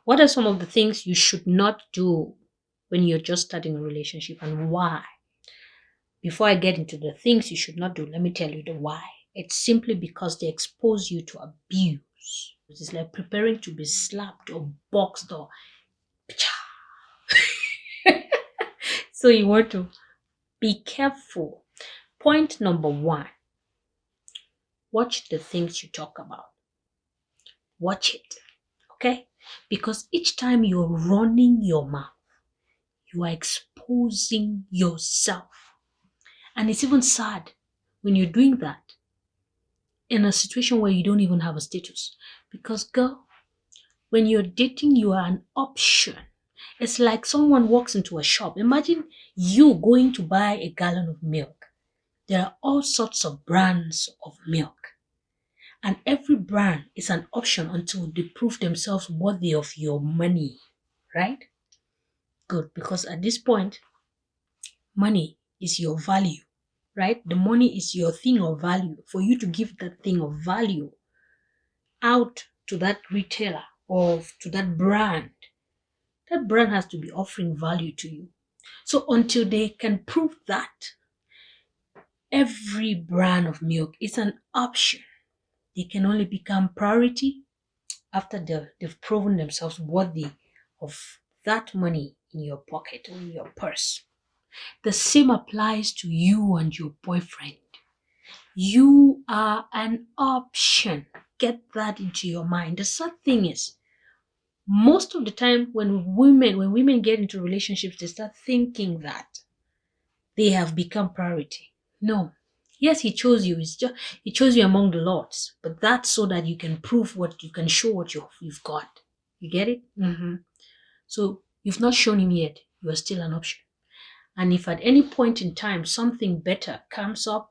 What are some of the things you should not do when you're just starting a relationship, and why? Before I get into the things you should not do, let me tell you the why. It's simply because they expose you to abuse. It's like preparing to be slapped or boxed or so you want to be careful. Point number one, watch the things you talk about. Watch it. Okay? Because each time you're running your mouth, you are exposing yourself. And it's even sad when you're doing that in a situation where you don't even have a status. Because, girl, when you're dating, you are an option. It's like someone walks into a shop. Imagine you going to buy a gallon of milk. There are all sorts of brands of milk. And every brand is an option until they prove themselves worthy of your money. Right? Good. Because at this point, money is your value. Right? The money is your thing of value. For you to give that thing of value out to that retailer or to that brand has to be offering value to you. So until they can prove that every brand of milk is an option, they can only become priority after they've proven themselves worthy of that money in your pocket or in your purse. The same applies to you and your boyfriend. You are an option. Get that into your mind. The sad thing is, most of the time when women get into relationships, they start thinking that they have become priority. No. Yes, he chose you. He chose you among the lots, but that's so that you can prove what you can show what you've got. You get it? So you've not shown him yet. You are still an option. And if at any point in time something better comes up,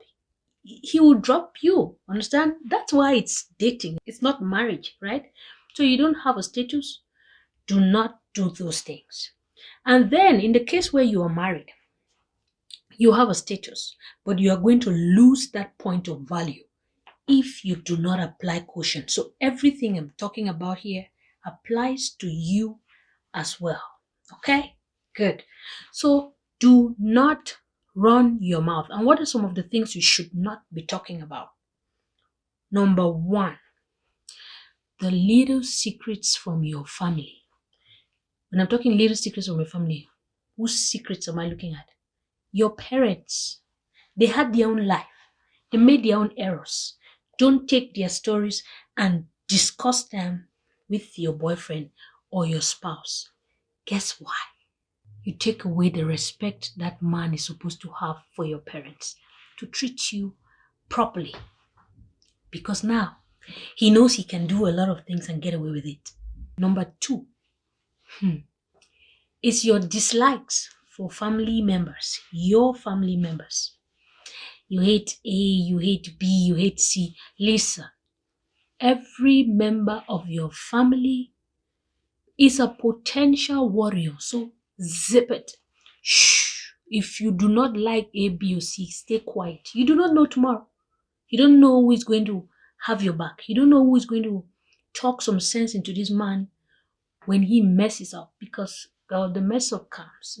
he will drop you. Understand? That's why it's dating. It's not marriage, right? So you don't have a status. Do not do those things. And then in the case where you are married, you have a status, but you are going to lose that point of value if you do not apply caution. So everything I'm talking about here applies to you as well. Okay? Good. So do not run your mouth. And what are some of the things you should not be talking about? Number one, the little secrets from your family. When I'm talking little secrets from your family, whose secrets am I looking at? Your parents. They had their own life. They made their own errors. Don't take their stories and discuss them with your boyfriend or your spouse. Guess why? You take away the respect that man is supposed to have for your parents, to treat you properly. Because now, he knows he can do a lot of things and get away with it. Number two, is your dislikes for family members, your family members. You hate A, you hate B, you hate C. Listen, every member of your family is a potential warrior. So zip it. Shh. If you do not like A, B, or C, stay quiet. You do not know tomorrow. You don't know who is going to have your back. You don't know who is going to talk some sense into this man when he messes up, because the mess up comes.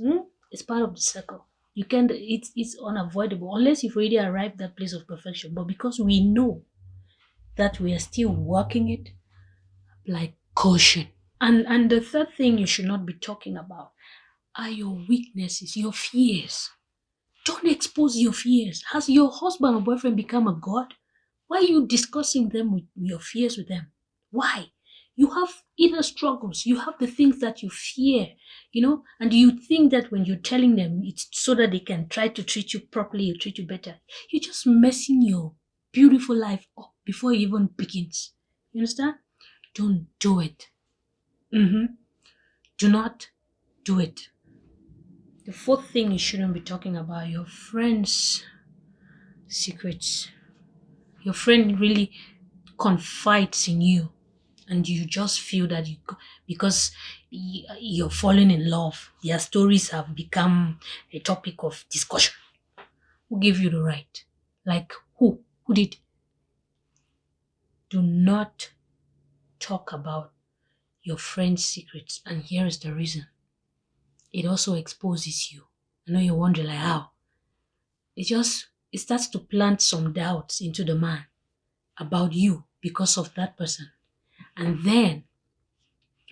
It's part of the circle. You can't. It's unavoidable unless you've already arrived at that place of perfection. But because we know that we are still working it, like caution. And the third thing you should not be talking about are your weaknesses, your fears. Don't expose your fears. Has your husband or boyfriend become a god? Why are you discussing them with your fears with them? Why? You have inner struggles. You have the things that you fear, and you think that when you're telling them, it's so that they can try to treat you properly or treat you better. You're just messing your beautiful life up before it even begins. You understand? Don't do it. Do not do it. The fourth thing you shouldn't be talking about, your friends' secrets. Your friend really confides in you, and you just feel that because you're falling in love, their stories have become a topic of discussion. Who gave you the right? Like who? Who did? Do not talk about your friend's secrets. And here is the reason. It also exposes you. I know you're wondering like how. It starts to plant some doubts into the man about you because of that person. And then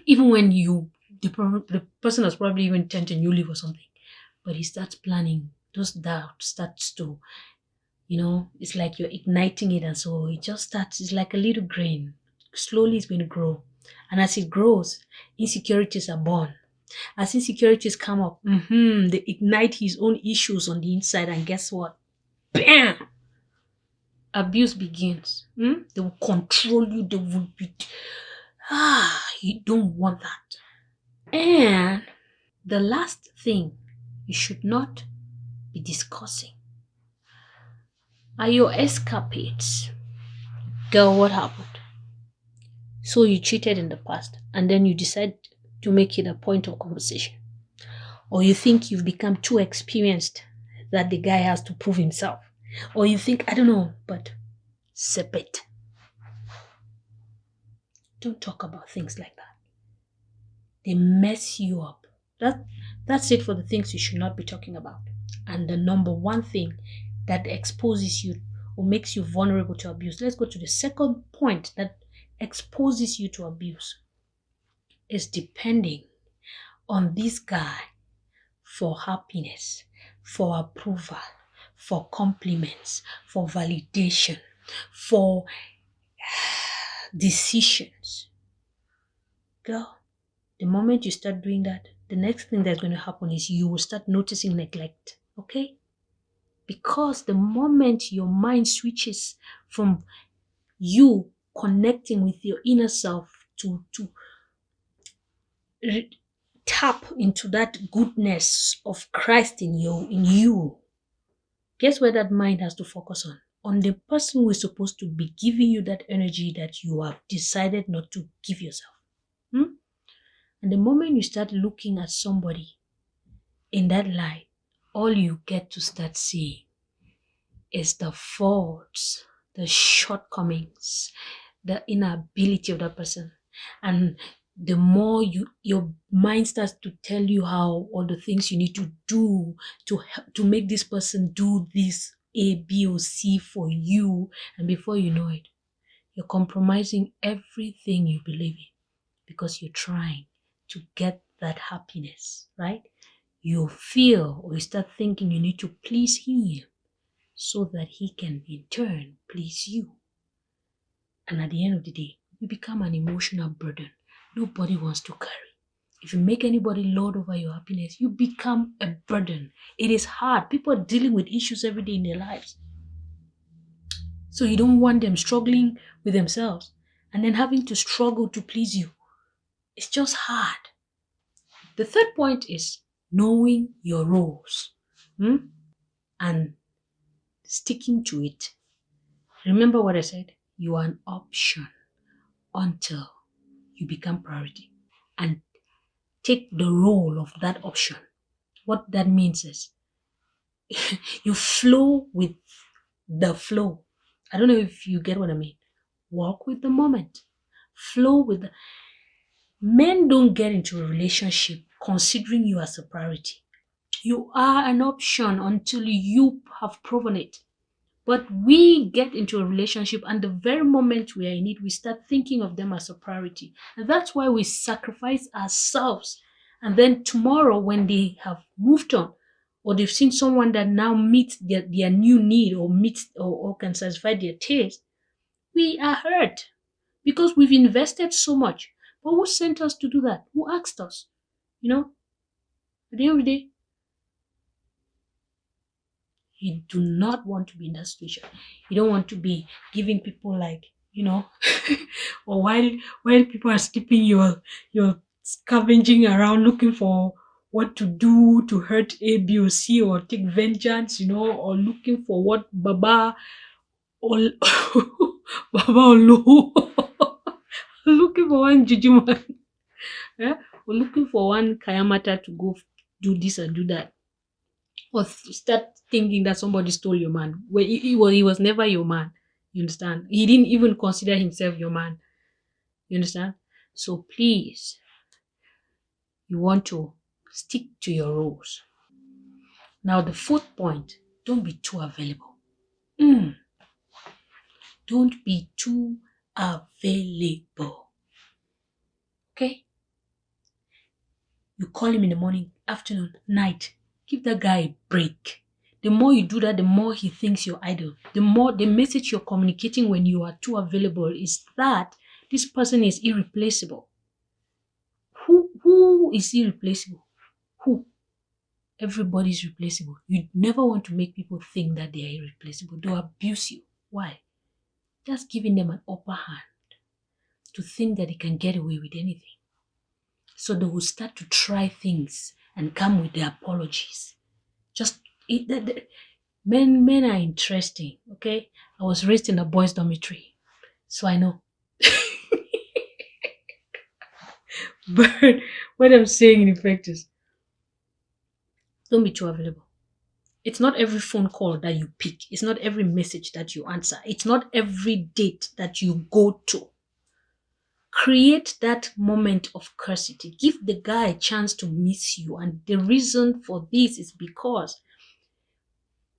even when the person has probably even turned a new leaf or something, but he starts planning, those doubts starts to, it's like you're igniting it, and so it just starts, it's like a little grain. Slowly it's going to grow. And as it grows, insecurities are born. As insecurities come up, they ignite his own issues on the inside, and guess what? Bam! Abuse begins. They will control you. They will be. You don't want that. And the last thing you should not be discussing are your escapades. Girl, what happened? So you cheated in the past, and then you decide to make it a point of conversation. Or you think you've become too experienced that the guy has to prove himself. Or you think, I don't know, but sip it. Don't talk about things like that. They mess you up. That's it for the things you should not be talking about. And the number one thing that exposes you or makes you vulnerable to abuse. Let's go to the second point that exposes you to abuse. Is depending on this guy for happiness, for approval, for compliments, for validation, for decisions. Girl, the moment you start doing that, the next thing that's going to happen is you will start noticing neglect, okay? Because the moment your mind switches from you connecting with your inner self to tap into that goodness of Christ in you, guess where that mind has to focus on? On the person who is supposed to be giving you that energy that you have decided not to give yourself. And the moment you start looking at somebody in that light, all you get to start seeing is the faults, the shortcomings, the inability of that person. And the more your mind starts to tell you how all the things you need to do to make this person do this A, B, or C for you, and before you know it, you're compromising everything you believe in because you're trying to get that happiness, right? You feel or you start thinking you need to please him so that he can in turn please you. And at the end of the day, you become an emotional burden nobody wants to carry. If you make anybody lord over your happiness, you become a burden. It is hard. People are dealing with issues every day in their lives. So you don't want them struggling with themselves and then having to struggle to please you. It's just hard. The third point is knowing your roles and sticking to it. Remember what I said? You are an option until you become priority and take the role of that option. What that means is you flow with the flow. I don't know if you get what I mean. Walk with the moment. Flow with the... Men don't get into a relationship considering you as a priority. You are an option until you have proven it. But we get into a relationship, and the very moment we are in it, we start thinking of them as a priority. And that's why we sacrifice ourselves. And then tomorrow, when they have moved on, or they've seen someone that now meets their new need or can satisfy their taste, we are hurt because we've invested so much. But who sent us to do that? Who asked us? At the end of the day, you do not want to be in that situation. You don't want to be giving people or while people are sleeping, you're scavenging around looking for what to do to hurt A, B, or C, or take vengeance, or looking for what Baba or Baba Olu, looking for one Juju man, or looking for one Kayamata to go do this and do that. Or start thinking that somebody stole your man. Well, he was never your man. You understand? He didn't even consider himself your man. You understand? So please, you want to stick to your rules. Now, the fourth point, don't be too available. Don't be too available. Okay? You call him in the morning, afternoon, night. Give that guy a break. The more you do that, the more he thinks you're idle. The more the message you're communicating when you are too available is that this person is irreplaceable. Who is irreplaceable? Who? Everybody's replaceable. You never want to make people think that they are irreplaceable. They'll abuse you. Why? Just giving them an upper hand to think that they can get away with anything. So they will start to try things and come with their apologies. Men are interesting, okay? I was raised in a boys' dormitory, so I know. But what I'm saying in effect is, don't be too available. It's not every phone call that you pick. It's not every message that you answer. It's not every date that you go to. Create that moment of courtesy. Give the guy a chance to miss you. And the reason for this is because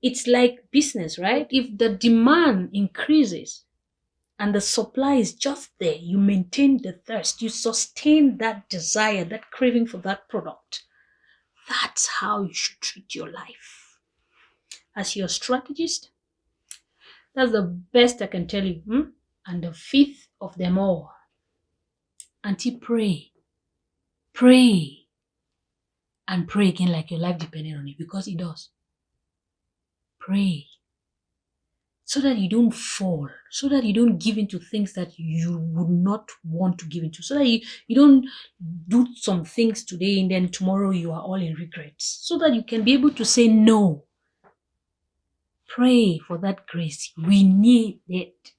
it's like business, right? If the demand increases and the supply is just there, you maintain the thirst, you sustain that desire, that craving for that product. That's how you should treat your life. As your strategist, that's the best I can tell you. And the fifth of them all, auntie, pray. Pray. And pray again like your life depended on it, because it does. Pray. So that you don't fall, so that you don't give into things that you would not want to give into, so that you don't do some things today and then tomorrow you are all in regrets, so that you can be able to say no. Pray for that grace. We need it.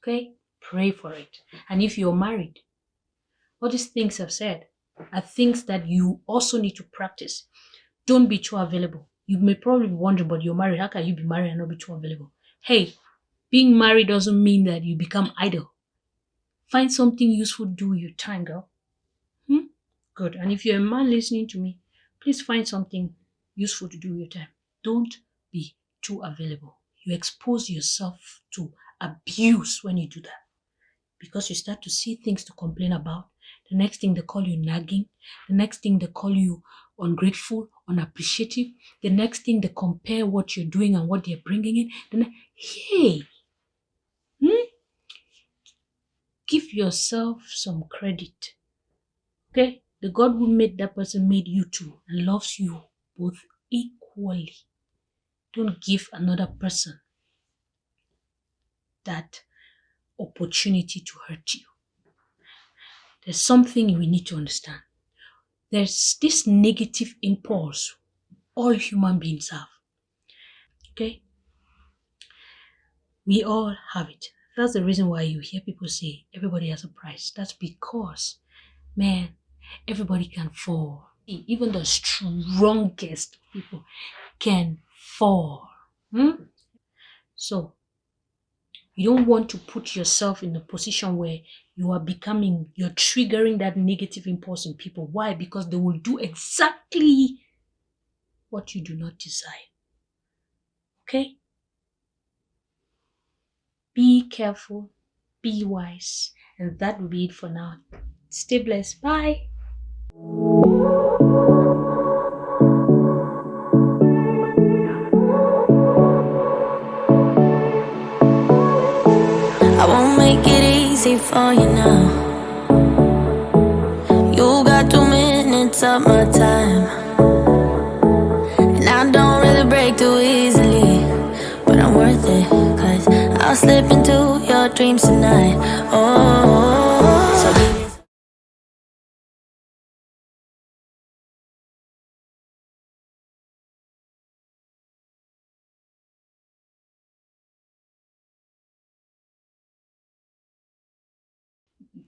Okay? Pray for it. And if you're married, all these things I've said are things that you also need to practice. Don't be too available. You may probably be wondering, but you're married. How can you be married and not be too available? Hey, being married doesn't mean that you become idle. Find something useful to do with your time, girl. Good. And if you're a man listening to me, please find something useful to do with your time. Don't be too available. You expose yourself to abuse when you do that, because you start to see things to complain about. The next thing they call you nagging. The next thing they call you ungrateful, unappreciative. The next thing they compare what you're doing and what they're bringing in. Hey, give yourself some credit. Okay? The God who made that person made you too and loves you both equally. Don't give another person that opportunity to hurt you. There's something we need to understand. There's this negative impulse all human beings have. Okay? We all have it. That's the reason why you hear people say everybody has a price. That's because, man, everybody can fall. Even the strongest people can fall. So, you don't want to put yourself in a position where you're triggering that negative impulse in people. Why? Because they will do exactly what you do not desire. Okay? Be careful, be wise, and that will be it for now. Stay blessed. Bye. I won't make it easy for you now. You got 2 minutes of my time, and I don't really break too easily, but I'm worth it, 'cause I'll slip into your dreams tonight. Oh, so give me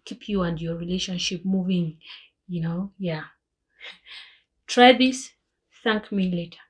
Keep you and your relationship moving, Yeah. Try this. Thank me later.